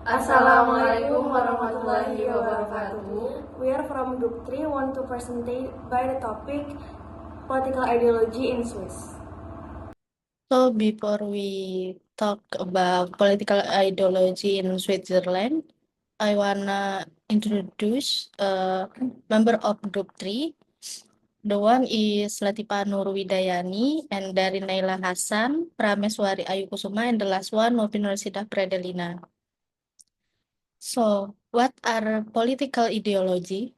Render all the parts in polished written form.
Assalamualaikum warahmatullahi wabarakatuh. We are from Group 3, want to present by the topic political ideology in Swiss. So before we talk about political ideology in Switzerland, I wanna introduce a member of Group 3. The one is Latifa Nurwidayani, and dari Naila Hasan, Prameswari Ayukusuma, and the last one Novin Rasidah Predelina. So, what are political ideology?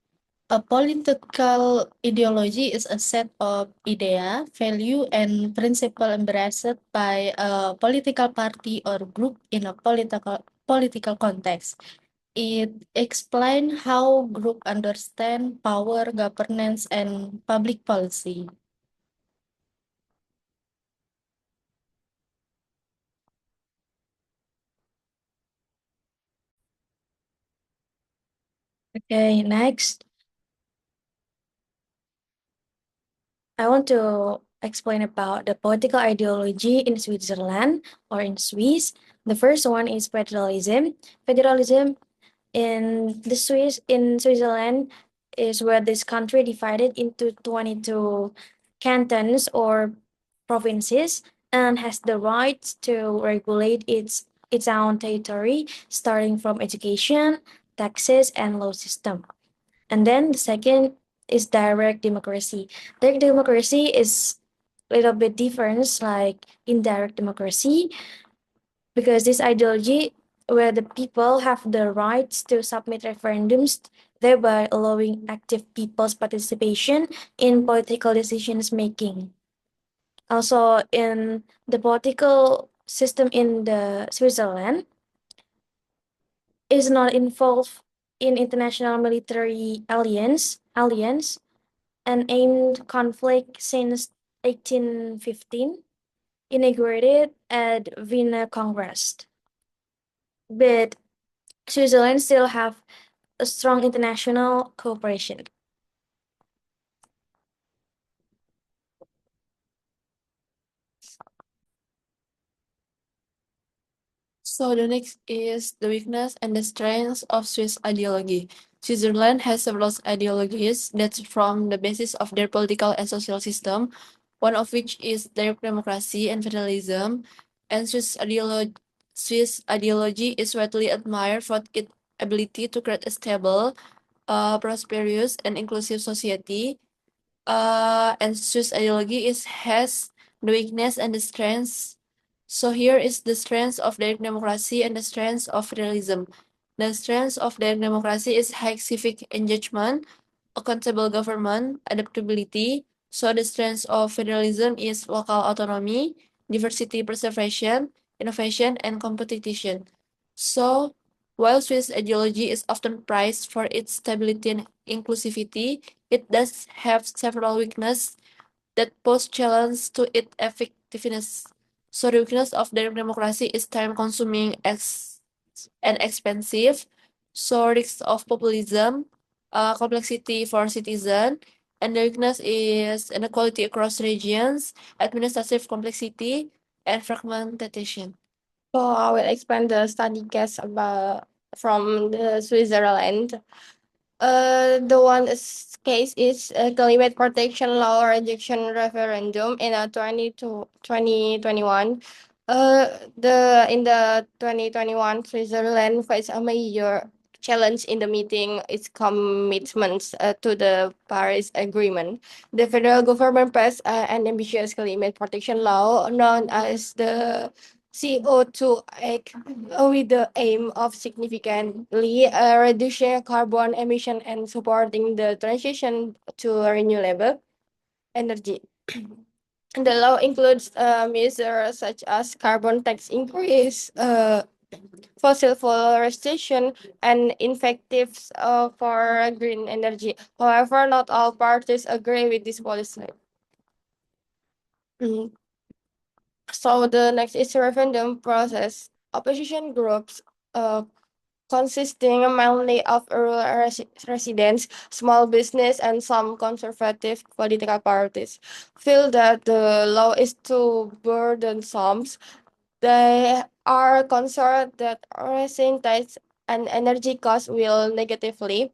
A political ideology is a set of idea, value, and principle embraced by a political party or group in a political context. It explains how group understand power, governance, and public policy. Okay, next. I want to explain about the political ideology in Switzerland or in Swiss. The first one is federalism. Federalism in Switzerland is where this country divided into 22 cantons or provinces and has the right to regulate its own territory, starting from education, taxes, and law system. And then the second is direct democracy. Direct democracy is a little bit different, like indirect democracy, because this ideology where the people have the rights to submit referendums, thereby allowing active people's participation in political decisions making. Also, in the political system in the Switzerland is not involved in international military alliance and aimed conflict since 1815, inaugurated at Vienna Congress. But Switzerland still have a strong international cooperation. So the next is the weakness and the strengths of Swiss ideology. Switzerland has several ideologies that form the basis of their political and social system, one of which is direct democracy and federalism. And Swiss ideology is widely admired for its ability to create a stable, prosperous, and inclusive society. And Swiss ideology has the weakness and the strengths. So here is the strengths of direct democracy and the strengths of federalism. The strengths of direct democracy is high civic engagement, accountable government, adaptability. So the strengths of federalism is local autonomy, diversity preservation, innovation, and competition. So while Swiss ideology is often prized for its stability and inclusivity, it does have several weaknesses that pose challenge to its effectiveness. So the weakness of direct democracy is time-consuming and expensive. So risks of populism, complexity for citizens, and the weakness is inequality across regions, administrative complexity, and fragmentation. So I will explain the study case about from the Switzerland. The one case is climate protection law rejection referendum in 2021. In the 2021 Switzerland faced a major challenge in the meeting its commitments to the Paris Agreement. The federal government passed an ambitious climate protection law known as the CO2 Act with the aim of significantly reducing carbon emission and supporting the transition to renewable energy. The law includes measures such as carbon tax increase, fossil fuel restriction, and incentives for green energy. However, not all parties agree with this policy. Mm. So the next is referendum process. Opposition groups consisting mainly of rural residents, small business, and some conservative political parties feel that the law is too burdensome. They are concerned that rising tax and energy costs will negatively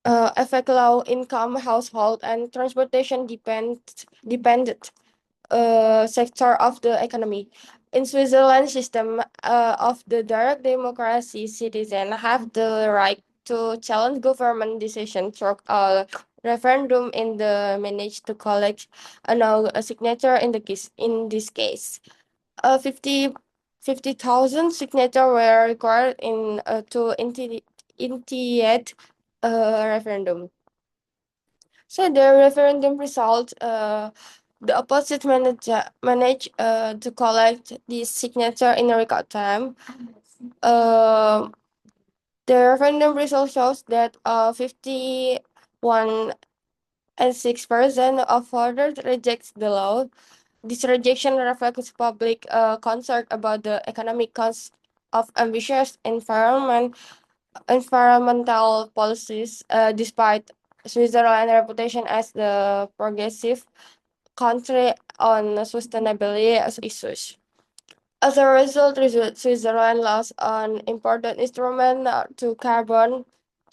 affect low-income household and transportation dependent sector of the economy. In Switzerland system of the direct democracy, citizens have the right to challenge government decision through a referendum in the managed to collect a signature in this case. 50,000 signatures were required to initiate a referendum. So the referendum result, the opposite managed to collect this signature in a record time. The referendum result shows that 51.6% of voters rejects the law. This rejection reflects public concern about the economic cost of ambitious environmental policies, despite Switzerland's reputation as the progressive country on sustainability issues. As a result, Switzerland lost an important instrument to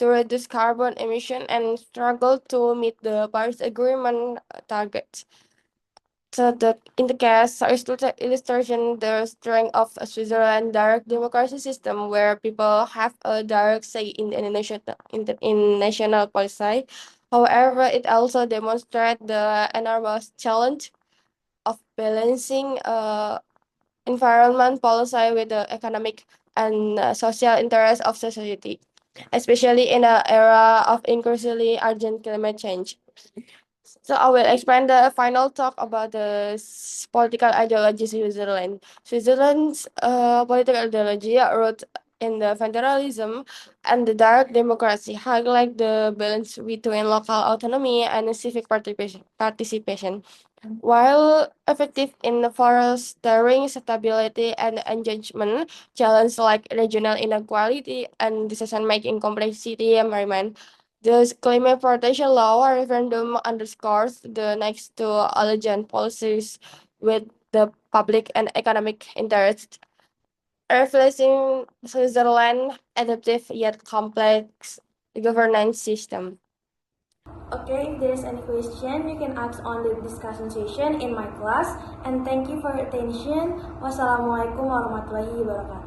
reduce carbon emission and struggled to meet the Paris Agreement targets. So in the case illustration, the strength of a Switzerland direct democracy system where people have a direct say in in national policy. However, it also demonstrates the enormous challenge of balancing environment policy with the economic and social interests of society, especially in an era of increasingly urgent climate change. So I will explain the final talk about the political ideology Switzerland. Switzerland's political ideology rooted in the federalism and the direct democracy highlight the balance between local autonomy and civic participation. While effective in fostering stability and engagement, challenges like regional inequality and decision-making complexity remain. The climate protection law referendum underscores the next to allegiance policies with the public and economic interest, reflecting Switzerland's adaptive yet complex governance system. Okay, if there's any question, you can ask on the discussion session in my class. And thank you for your attention. Wassalamualaikum warahmatullahi wabarakatuh.